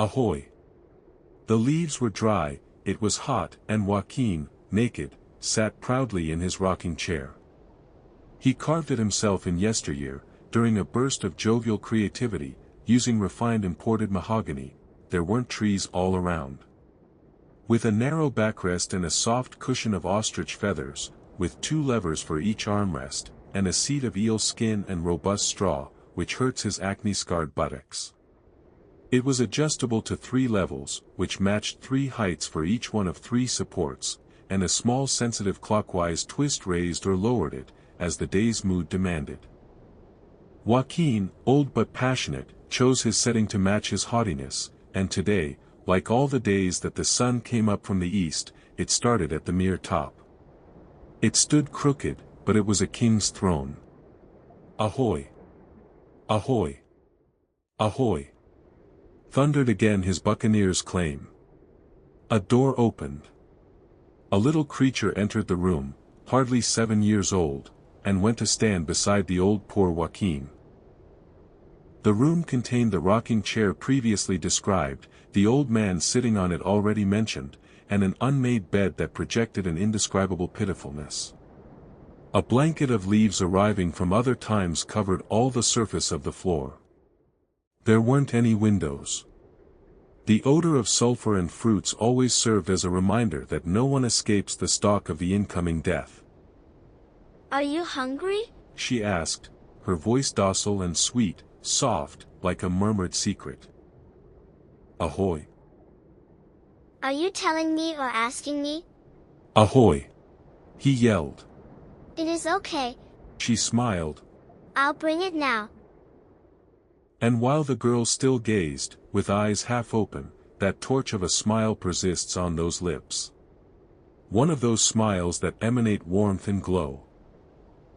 Ahoy! The leaves were dry, it was hot, and Joaquin, naked, sat proudly in his rocking chair. He carved it himself in yesteryear, during a burst of jovial creativity, using refined imported mahogany. There weren't trees all around. With a narrow backrest and a soft cushion of ostrich feathers, with 2 levers for each armrest, and a seat of eel skin and robust straw, which hurts his acne-scarred buttocks. It was adjustable to 3 levels, which matched 3 heights for each one of 3 supports, and a small sensitive clockwise twist raised or lowered it, as the day's mood demanded. Joaquin, old but passionate, chose his setting to match his haughtiness, and today, like all the days that the sun came up from the east, it started at the mere top. It stood crooked, but it was a king's throne. Ahoy! Ahoy! Ahoy! Thundered again his buccaneer's claim. A door opened. A little creature entered the room, hardly 7 years old, and went to stand beside the old poor Joaquin. The room contained the rocking chair previously described, the old man sitting on it already mentioned, and an unmade bed that projected an indescribable pitifulness. A blanket of leaves arriving from other times covered all the surface of the floor. There weren't any windows. The odor of sulfur and fruits always served as a reminder that no one escapes the stalk of the incoming death. "Are you hungry?" she asked, her voice docile and sweet, soft, like a murmured secret. Ahoy! "Are you telling me or asking me?" Ahoy! He yelled. "It is okay. She smiled. I'll bring it now." And while the girl still gazed, with eyes half open, that torch of a smile persists on those lips. One of those smiles that emanate warmth and glow.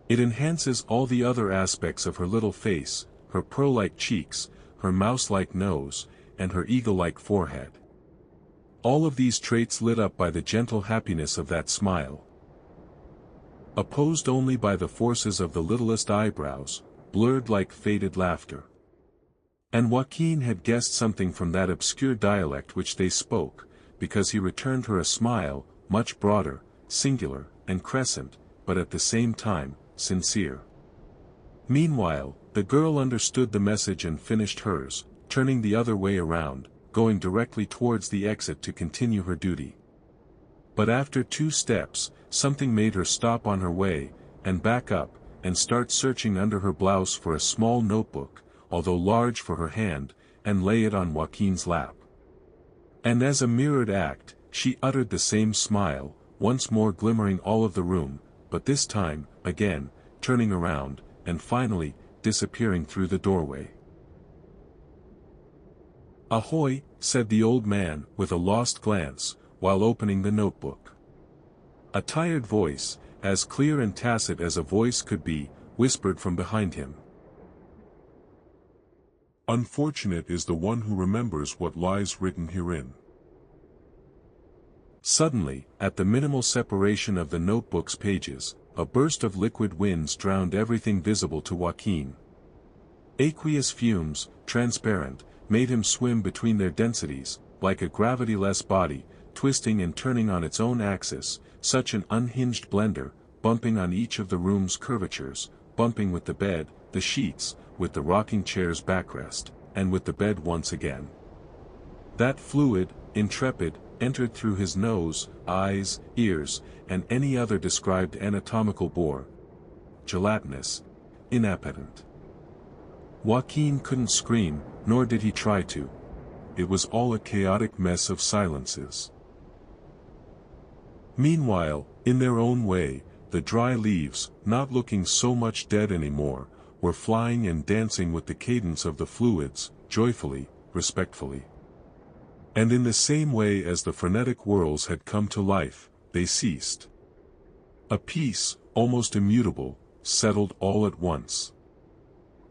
It enhances all the other aspects of her little face, her pearl-like cheeks, her mouse-like nose, and her eagle-like forehead. All of these traits lit up by the gentle happiness of that smile. Opposed only by the forces of the littlest eyebrows, blurred like faded laughter. And Joaquin had guessed something from that obscure dialect which they spoke, because he returned her a smile, much broader, singular, and crescent, but at the same time, sincere. Meanwhile, the girl understood the message and finished hers, turning the other way around, going directly towards the exit to continue her duty. But after 2 steps, something made her stop on her way, and back up, and start searching under her blouse for a small notebook, although large for her hand, and lay it on Joaquin's lap. And as a mirrored act, she uttered the same smile, once more glimmering all of the room, but this time, again, turning around, and finally, disappearing through the doorway. "Ahoy," said the old man, with a lost glance, while opening the notebook. A tired voice, as clear and tacit as a voice could be, whispered from behind him. "Unfortunate is the one who remembers what lies written herein." Suddenly, at the minimal separation of the notebook's pages, a burst of liquid winds drowned everything visible to Joaquin. Aqueous fumes, transparent, made him swim between their densities, like a gravity-less body, twisting and turning on its own axis, such an unhinged blender, bumping on each of the room's curvatures, bumping with the bed, the sheets, with the rocking chair's backrest, and with the bed once again. That fluid, intrepid, entered through his nose, eyes, ears, and any other described anatomical bore. Gelatinous. Inappetent. Joaquin couldn't scream, nor did he try to. It was all a chaotic mess of silences. Meanwhile, in their own way, the dry leaves, not looking so much dead anymore, were flying and dancing with the cadence of the fluids, joyfully, respectfully. And in the same way as the frenetic whirls had come to life, they ceased. A peace, almost immutable, settled all at once.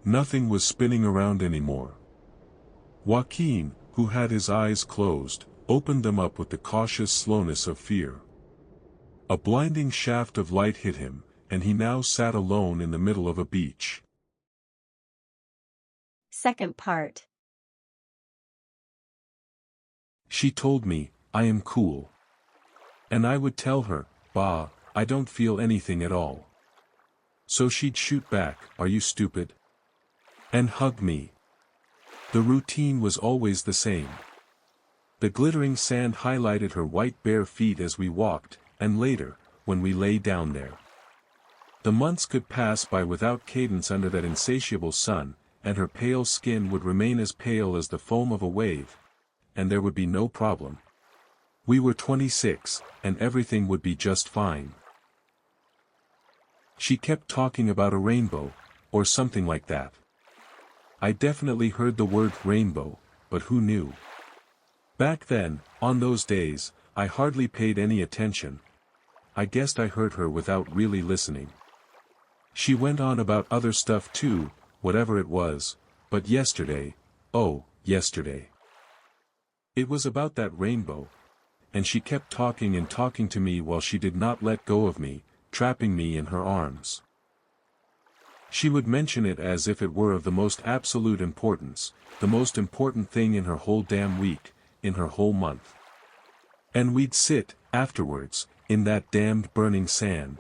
Nothing was spinning around anymore. Joaquin, who had his eyes closed, opened them up with the cautious slowness of fear. A blinding shaft of light hit him, and he now sat alone in the middle of a beach. Second part. She told me, I am cool. And I would tell her, bah, I don't feel anything at all. So she'd shoot back, are you stupid? And hug me. The routine was always the same. The glittering sand highlighted her white bare feet as we walked, and later, when we lay down there. The months could pass by without cadence under that insatiable sun, and her pale skin would remain as pale as the foam of a wave. And there would be no problem. We were 26, and everything would be just fine. She kept talking about a rainbow, or something like that. I definitely heard the word rainbow, but who knew? Back then, on those days, I hardly paid any attention. I guessed I heard her without really listening. She went on about other stuff too, whatever it was, but yesterday, oh, yesterday. It was about that rainbow. And she kept talking and talking to me while she did not let go of me, trapping me in her arms. She would mention it as if it were of the most absolute importance, the most important thing in her whole damn week, in her whole month. And we'd sit, afterwards, in that damned burning sand.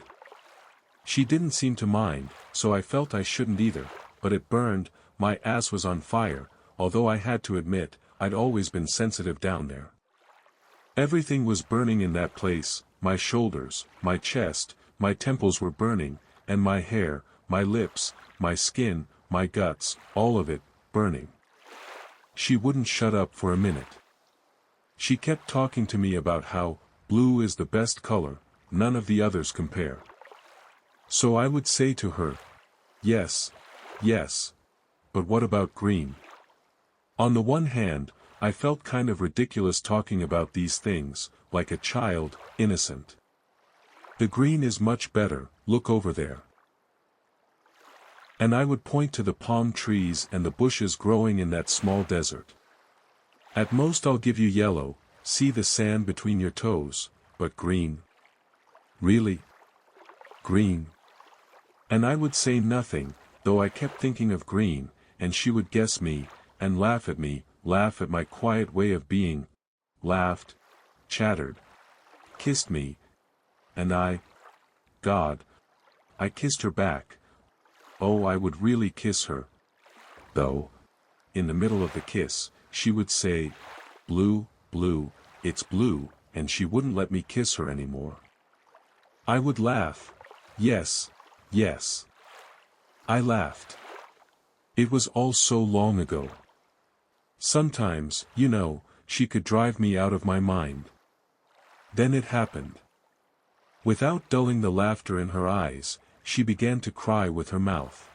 She didn't seem to mind, so I felt I shouldn't either, but it burned, my ass was on fire, although I had to admit, I'd always been sensitive down there. Everything was burning in that place, my shoulders, my chest, my temples were burning, and my hair, my lips, my skin, my guts, all of it, burning. She wouldn't shut up for a minute. She kept talking to me about how, blue is the best color, none of the others compare. So I would say to her, yes, yes. But what about green? On the one hand, I felt kind of ridiculous talking about these things, like a child, innocent. The green is much better, look over there. And I would point to the palm trees and the bushes growing in that small desert. At most I'll give you yellow, see the sand between your toes, but green? Really? Green? And I would say nothing, though I kept thinking of green, and she would guess me, and laugh at me, laugh at my quiet way of being, laughed, chattered, kissed me, and God, I kissed her back. Oh, I would really kiss her. Though, in the middle of the kiss, she would say, blue, blue, it's blue, and she wouldn't let me kiss her anymore. I would laugh. Yes, yes. I laughed. It was all so long ago. Sometimes, you know, she could drive me out of my mind. Then it happened. Without dulling the laughter in her eyes, she began to cry with her mouth.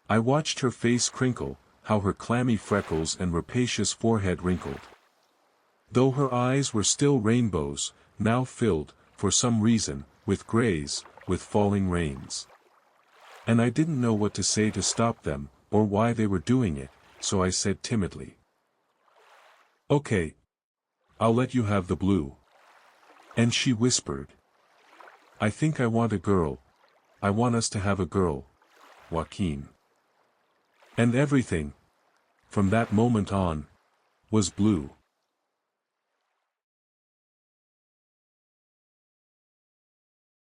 I watched her face crinkle, how her clammy freckles and rapacious forehead wrinkled. Though her eyes were still rainbows, now filled, for some reason, with grays, with falling rains. And I didn't know what to say to stop them, or why they were doing it, so I said timidly, okay. I'll let you have the blue. And she whispered, I think I want a girl. I want us to have a girl, Joaquin. And everything, from that moment on, was blue.